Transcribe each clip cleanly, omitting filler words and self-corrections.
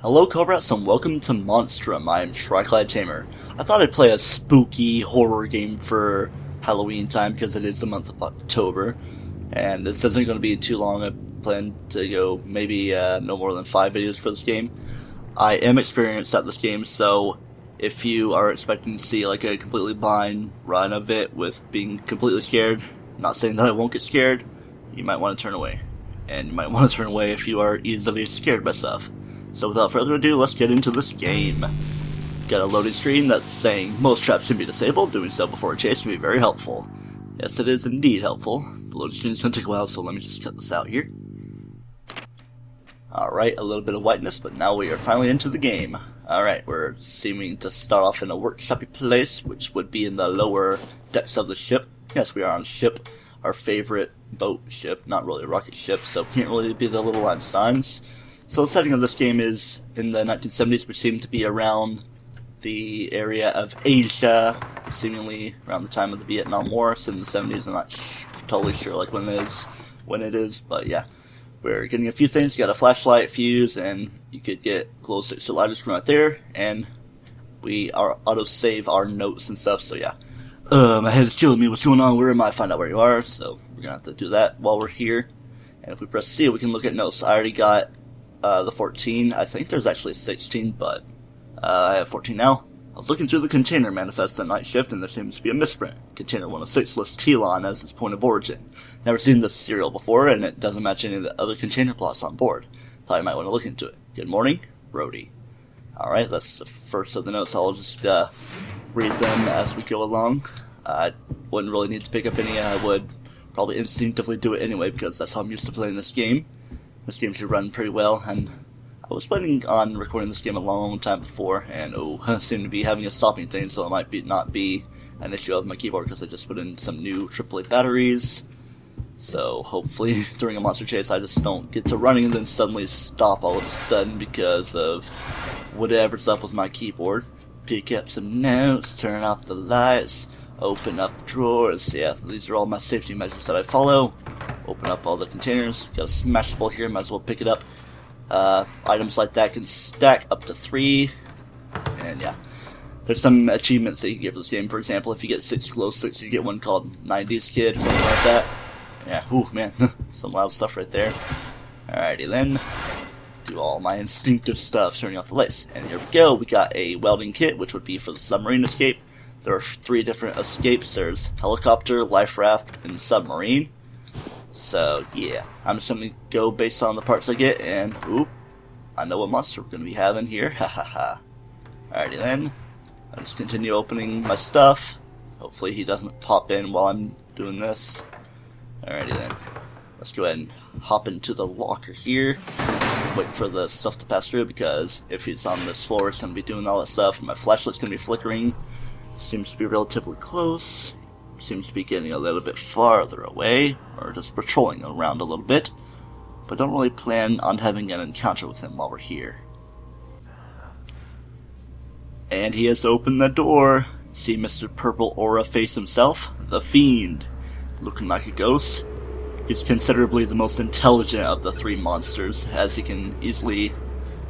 Hello Cobrats and welcome to Monstrum. I am TryclydeTamer. I thought I'd play a spooky horror game for Halloween time because it is the month of October. And this isn't going to be too long. I plan to go maybe no more than 5 videos for this game. I am experienced at this game, so if you are expecting to see like a completely blind run of it with being completely scared, I'm not saying that I won't get scared, you might want to turn away. And you might want to turn away if you are easily scared by stuff. So without further ado, let's get into this game. Got a loading screen that's saying most traps can be disabled. Doing so before a chase can be very helpful. Yes, it is indeed helpful. The loading screen is going to take a while, so let me just cut this out here. Alright, a little bit of whiteness, but now we are finally into the game. Alright, we're seeming to start off in a workshopy place, which would be in the lower decks of the ship. Yes, we are on a ship. Our favorite boat ship, not really a rocket ship, so can't really be the little Einsteins. So the setting of this game is in the 1970s, which seemed to be around the area of Asia, seemingly around the time of the Vietnam War. So in the 70s, I'm not totally sure like when it is, but yeah. We're getting a few things. You got a flashlight, fuse, and you could get glow sticks or lighters from right there, and we are auto-save our notes and stuff, so yeah. My head is killing me, what's going on, where am I? Find out where you are, so we're gonna have to do that while we're here. And if we press C, we can look at notes. I already got the 14. I think there's actually 16, but I have 14 now. I was looking through the container manifest on night shift, and there seems to be a misprint. Container 106 lists Telon as its point of origin. Never seen this serial before, and it doesn't match any of the other container plots on board. Thought I might want to look into it. Good morning, Brody. Alright, that's the first of the notes. I'll just read them as we go along. I wouldn't really need to pick up any. I would probably instinctively do it anyway, because that's how I'm used to playing this game. This game should run pretty well, and I was planning on recording this game a long time before, and I seem to be having a stopping thing, so it might not be an issue of my keyboard, because I just put in some new AAA batteries. So hopefully during a monster chase I just don't get to running and then suddenly stop all of a sudden because of whatever's up with my keyboard. Pick up some notes, turn off the lights, open up the drawers. Yeah, these are all my safety measures that I follow. Open up all the containers. Got a smashable here, might as well pick it up. Items like that can stack up to 3. And yeah, there's some achievements that you can get for this game. For example, if you get 6 glow sticks, you get one called 90s Kid or something like that. Yeah, ooh man, some loud stuff right there. Alrighty then. Do all my instinctive stuff, turning off the lights. And here we go, we got a welding kit, which would be for the submarine escape. There are 3 different escapes. There's helicopter, life raft, and submarine. So yeah, I'm just gonna go based on the parts I get, and oop, I know what monster we're gonna be having here. Ha ha ha. Alrighty then, I'll just continue opening my stuff. Hopefully he doesn't pop in while I'm doing this. Alrighty then, let's go ahead and hop into the locker here. Wait for the stuff to pass through, because if he's on this floor, it's gonna be doing all that stuff. My flashlight's gonna be flickering. Seems to be relatively close. Seems to be getting a little bit farther away, or just patrolling around a little bit, but don't really plan on having an encounter with him while we're here. And he has opened the door. See Mr. Purple Aura face himself, the Fiend, looking like a ghost. He's considerably the most intelligent of the 3 monsters, as he can easily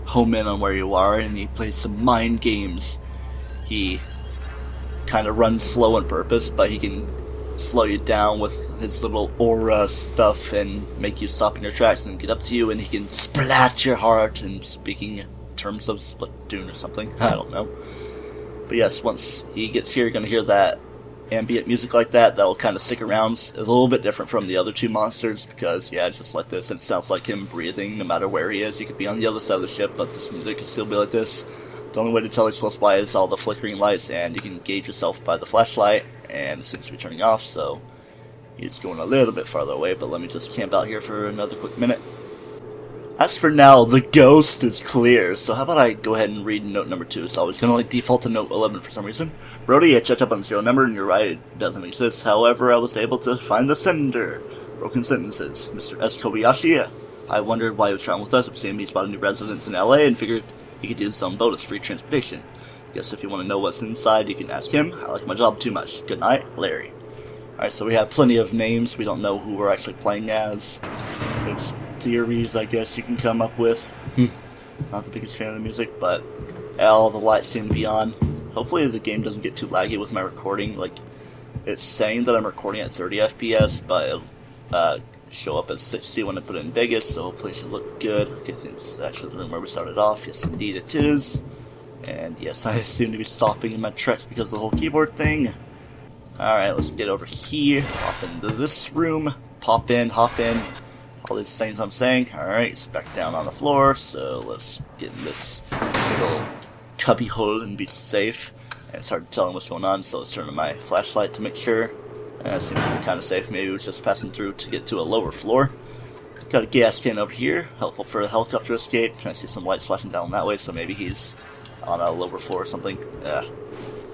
home in on where you are, and he plays some mind games. He kind of runs slow on purpose, but he can slow you down with his little aura stuff and make you stop in your tracks and get up to you, and he can splat your heart, and speaking in terms of Splatoon or something, I don't know. But yes, once he gets here, you're going to hear that ambient music like that. That'll kind of stick around. It's a little bit different from the other 2 monsters, because yeah, it's just like this, and it sounds like him breathing no matter where he is. He could be on the other side of the ship, but this music can still be like this. The only way to tell he's close by is all the flickering lights, and you can gauge yourself by the flashlight, and it seems to be turning off, so he's going a little bit farther away, but let me just camp out here for another quick minute. As for now, the ghost is clear, so how about I go ahead and read note number 2. It's always going to like default to note 11 for some reason. Brody, I checked up on the serial number, and you're right, it doesn't exist. However, I was able to find the sender. Broken sentences. Mr. S. Kobayashi, I wondered why he was traveling with us. It seemed he's bought a new residence in LA and figured he could use his own boat as free transportation. Guess if you want to know what's inside, you can ask him. I like my job too much. Good night, Larry. Alright, so we have plenty of names. We don't know who we're actually playing as. There's theories, I guess, you can come up with. Not the biggest fan of the music, but all the lights seem to be on. Hopefully the game doesn't get too laggy with my recording. Like, it's saying that I'm recording at 30 FPS, but it'll show up as 60 when I put it in Vegas, so hopefully it should look good. Okay, it's actually the room where we started off. Yes, indeed it is. And yes, I seem to be stopping in my tracks because of the whole keyboard thing. Alright, let's get over here, hop into this room, pop in, hop in, all these things I'm saying. Alright, it's back down on the floor, so let's get in this little cubby hole and be safe. And it's hard to tell what's going on, so let's turn on my flashlight to make sure. It seems to be kind of safe. Maybe we're just passing through to get to a lower floor. Got a gas can over here, helpful for a helicopter escape. I see some lights flashing down that way, so maybe he's on a lower floor or something.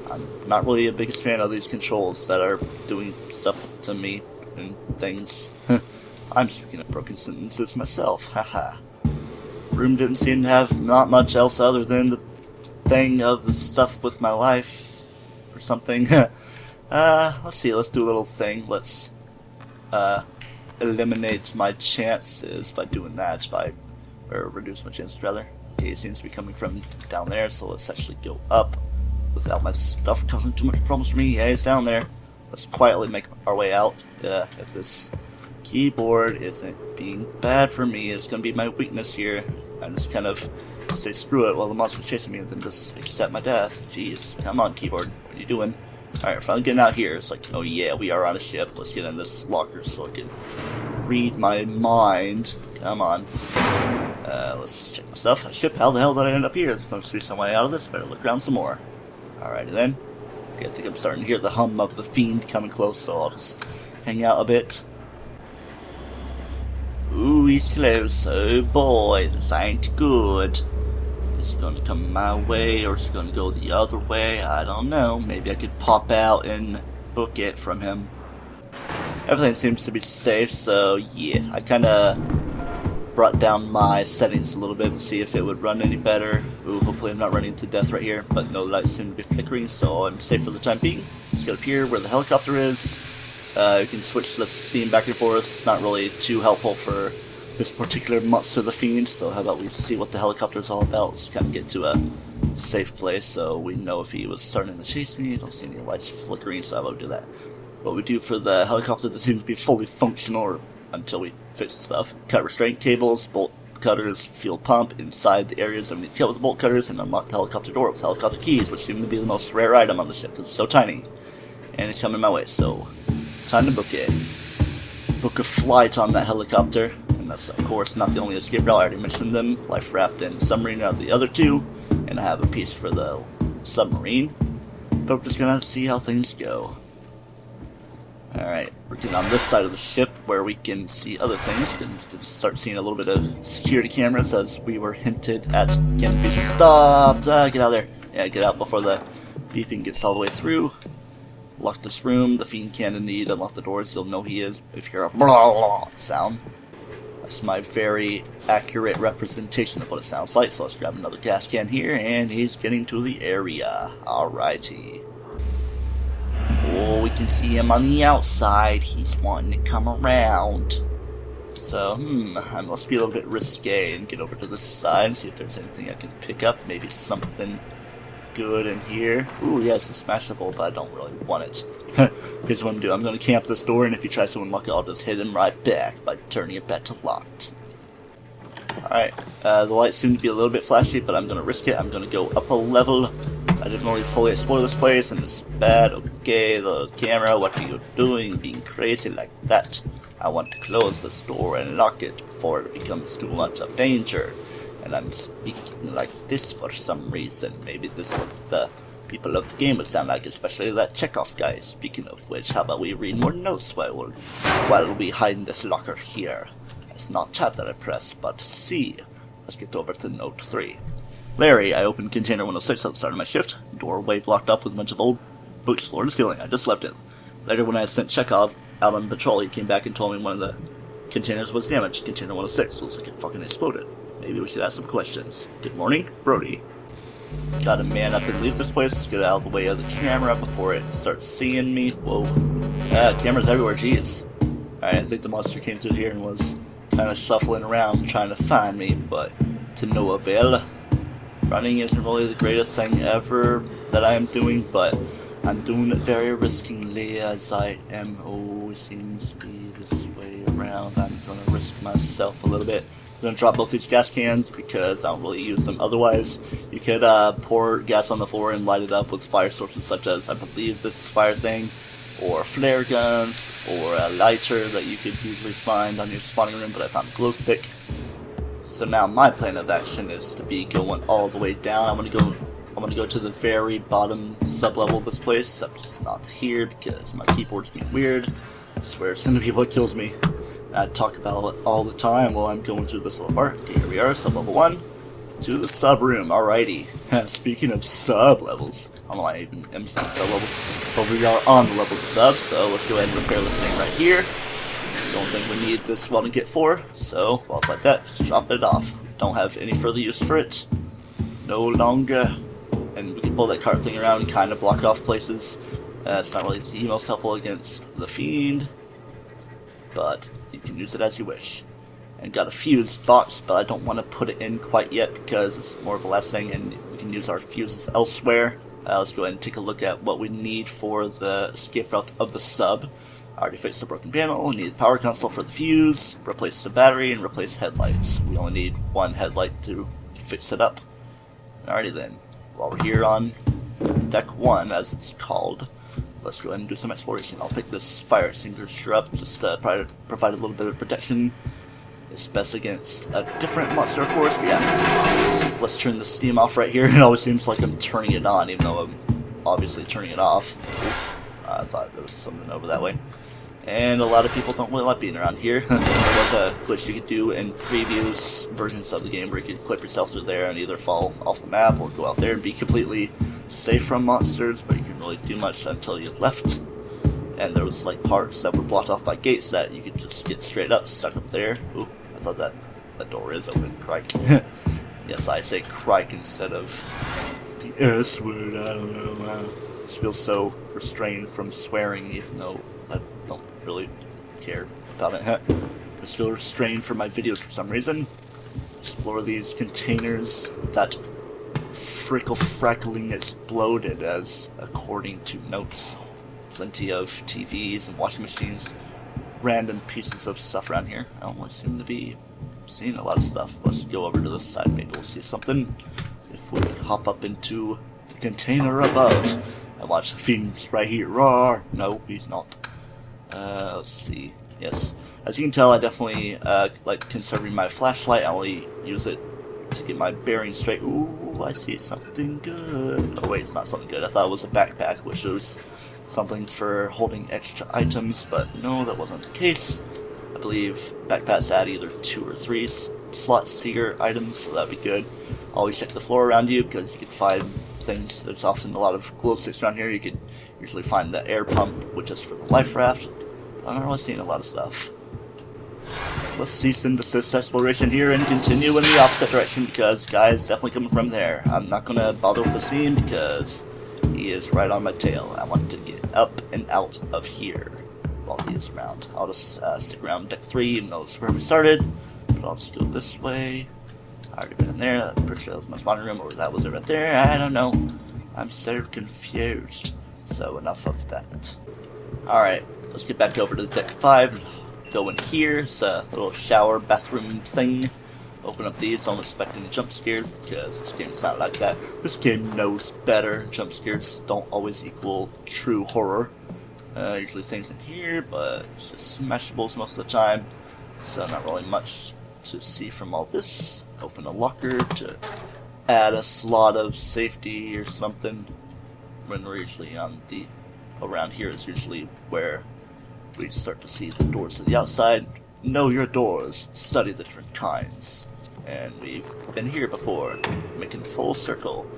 I'm not really a biggest fan of these controls that are doing stuff to me and things. I'm speaking of broken sentences myself, haha. Room didn't seem to have not much else other than the thing of the stuff with my life or something. Let's see, let's do a little thing. Let's eliminate my chances by doing that, or reduce my chances rather. Okay, it seems to be coming from down there, so let's actually go up without my stuff causing too much problems for me. Yeah, it's down there. Let's quietly make our way out. If this keyboard isn't being bad for me, it's gonna be my weakness here. I just kind of say screw it while the monster's chasing me and then just accept my death. Jeez, come on keyboard, what are you doing? Alright, finally getting out here. It's like, oh yeah, we are on a ship. Let's get in this locker so I can read my mind. Come on. Let's check my stuff. Ship, how the hell did I end up here? There's supposed to be some way out of this. Better look around some more. Alrighty then. Okay, I think I'm starting to hear the hum of the fiend coming close, so I'll just hang out a bit. Ooh, he's close. Oh boy, this ain't good. Is he gonna come my way, or is he gonna go the other way? I don't know. Maybe I could pop out and book it from him. Everything seems to be safe, so yeah, I kinda brought down my settings a little bit to see if it would run any better. Ooh, hopefully I'm not running to death right here, but no lights seem to be flickering, so I'm safe for the time being. Let's get up here where the helicopter is. You can switch the steam back and forth. It's not really too helpful for this particular monster, the fiend, so how about we see what the helicopter is all about. Let's kind of get to a safe place so we know if he was starting to chase me. I don't see any lights flickering, so how about we do that. What we do for the helicopter that seems to be fully functional until we fix stuff. Cut restraint cables, bolt cutters, fuel pump inside the areas that we need to cut with the bolt cutters, and unlock the helicopter door with helicopter keys, which seem to be the most rare item on the ship because it's so tiny. And it's coming my way, so time to book it. Book a flight on that helicopter. And that's, of course, not the only escape route. I already mentioned them. Life raft and submarine are the other two. And I have a piece for the submarine. But we're just gonna see how things go. Alright, we're getting on this side of the ship where we can see other things. We can start seeing a little bit of security cameras as we were hinted at. Can be stopped! Get out of there. Yeah, get out before the beeping gets all the way through. Lock this room. The fiend can indeed unlock the doors. You'll know he is if you hear a blah blah sound. That's my very accurate representation of what it sounds like. So let's grab another gas can here, and he's getting to the area. Alrighty. Oh, we can see him on the outside. He's wanting to come around. So, I must be a little bit risque and get over to this side and see if there's anything I can pick up. Maybe something good in here. Ooh, yes, it's smashable, but I don't really want it. Here's what I'm doing. I'm going to camp this door, and if he tries to unlock it, I'll just hit him right back by turning it back to locked. Alright, the lights seem to be a little bit flashy, but I'm going to risk it. I'm going to go up a level. I didn't really fully explore this place, and it's bad. Okay, the camera, what are you doing? Being crazy like that. I want to close this door and lock it before it becomes too much of danger. And I'm speaking like this for some reason. Maybe this is what the people of the game would sound like, especially that Chekhov guy. Speaking of which, how about we read more notes while we hide in this locker here? It's not tab that I press, but C. Let's get over to note 3. Larry, I opened container 106 at the start of my shift. Doorway blocked up with a bunch of old books floor to ceiling. I just left it. Later, when I had sent Chekhov out on patrol, he came back and told me one of the containers was damaged. Container 106 looks like it fucking exploded. Maybe we should ask some questions. Good morning, Brody. Gotta man up and leave this place. Let's get out of the way of the camera before it starts seeing me. Whoa. Cameras everywhere, jeez. Alright, I think the monster came through here and was kind of shuffling around trying to find me, but to no avail. Running isn't really the greatest thing ever that I am doing, but I'm doing it very riskingly, as I am always seems to be this way around. I'm going to risk myself a little bit. I'm going to drop both these gas cans because I don't really use them otherwise. You could pour gas on the floor and light it up with fire sources such as, I believe, this fire thing, or flare guns, or a lighter that you could usually find on your spawning room, but I found a glow stick. So now my plan of action is to be going all the way down. I'm gonna go to the very bottom sub-level of this place, except it's not here because my keyboard's being weird. I swear it's gonna be what kills me. I talk about it all the time while I'm going through this little bar. Here we are, sub-level 1, to the sub-room, alrighty. Speaking of sub-levels, I don't know why I even am saying sub-levels, but we are on the level of sub, so let's go ahead and repair this thing right here. It's the only thing we need this welding kit for, so while it's like that, just drop it off. Don't have any further use for it. No longer. And we can pull that cart thing around and kind of block off places. It's not really the most helpful against the fiend, but you can use it as you wish. And got a fuse box, but I don't want to put it in quite yet because it's more of a last thing, and we can use our fuses elsewhere. Let's go ahead and take a look at what we need for the escape route of the sub. I already fixed the broken panel. We need the power console for the fuse, replace the battery, and replace headlights. We only need one headlight to fix it up. Alrighty then. While we're here on deck 1, as it's called, let's go ahead and do some exploration. I'll pick this fire extinguisher up just to provide a little bit of protection. It's best against a different monster, of course, but yeah. Let's turn the steam off right here. It always seems like I'm turning it on, even though I'm obviously turning it off. I thought there was something over that way. And a lot of people don't really like being around here. There was a glitch you could do in previous versions of the game where you could clip yourself through there and either fall off the map or go out there and be completely safe from monsters, but you couldn't really do much until you left. And there was like parts that were blocked off by gates that you could just get straight up, stuck up there. Ooh, I thought that door is open. Crike. Yes, I say crike instead of the S word. I don't know. I just feel so restrained from swearing, even though I don't really care about it. I just feel restrained for my videos for some reason. Explore these containers that frackling exploded, as according to notes. Plenty of TVs and washing machines. Random pieces of stuff around here. I don't seem to be seeing a lot of stuff. Let's go over to this side, maybe we'll see something. If we hop up into the container above and watch the fiends right here. Roar! No, he's not. Let's see. Yes, as you can tell, I definitely like conserving my flashlight. I only use it to get my bearings straight. Ooh, I see something good. Oh wait, it's not something good. I thought it was a backpack, which was something for holding extra items, but no, that wasn't the case. I believe backpacks add either 2 or 3 slots to your items, so that'd be good. Always check the floor around you, because you can find things. There's often a lot of glow sticks around here. You could usually find the air pump, which is for the life raft. I'm not really seeing a lot of stuff. Let's cease and desist exploration here and continue in the opposite direction, because guy's definitely coming from there. I'm not going to bother with the scene because he is right on my tail. I want to get up and out of here while he is around. I'll just stick around deck 3, even though it's where we started. But I'll just go this way. I already been in there. I'm pretty sure that was my spawning room, or that was it right there. I don't know. I'm so confused. So enough of that. Alright, let's get back over to deck 5. Go in here. It's a little shower bathroom thing. Open up these. Don't expect any jump scares, because this game's not like that. This game knows better. Jump scares don't always equal true horror. Usually things in here, but it's just smashables most of the time. So not really much to see from all this. Open a locker to add a slot of safety or something. When we're usually on the around here is usually where we start to see the doors to the outside. Know your doors, study the different kinds. And we've been here before, making full circle.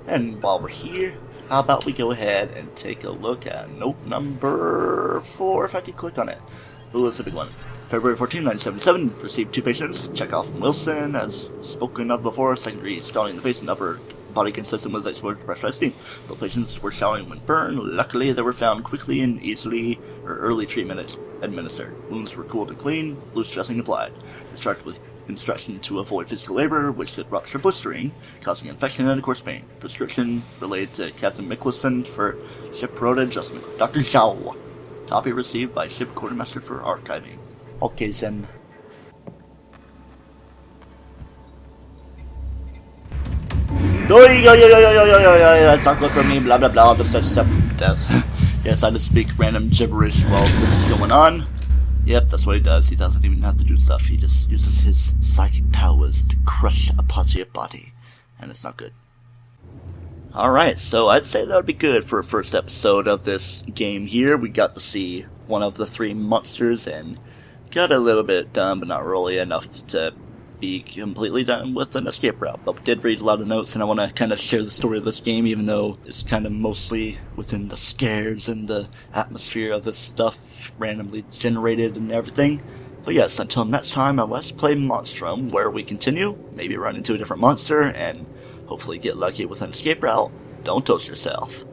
And while we're here, how about we go ahead and take a look at note number 4, if I could click on it. Ooh, that's a big one. February 14, 1977, received 2 patients. Chekhov and Wilson, as spoken of before, secondary scalding in the face and upper body consistent with exploded pressurized steam. Both patients were showering when burned. Luckily, they were found quickly and easily, or early treatment administered. Wounds were cooled and clean, loose dressing applied. Discharged with instruction to avoid physical labor, which could rupture blistering, causing infection and of course pain. Prescription related to Captain Mikkelsen for ship road adjustment. Dr. Zhao. Copy received by ship quartermaster for archiving. Okay, then. That's not good for me, blah blah blah, this is death. Yes, I just speak random gibberish while this is going on. Yep, that's what he does. He doesn't even have to do stuff. He just uses his psychic powers to crush a part of your body. And it's not good. Alright, so I'd say that would be good for a first episode of this game here. We got to see one of the 3 monsters and got a little bit done, but not really enough to be completely done with an escape route. But we did read a lot of notes, and I want to kind of share the story of this game, even though it's kind of mostly within the scares and the atmosphere of this stuff randomly generated and everything. But yes, until next time, let's play Monstrum, where we continue, maybe run into a different monster, and hopefully get lucky with an escape route. Don't toast yourself.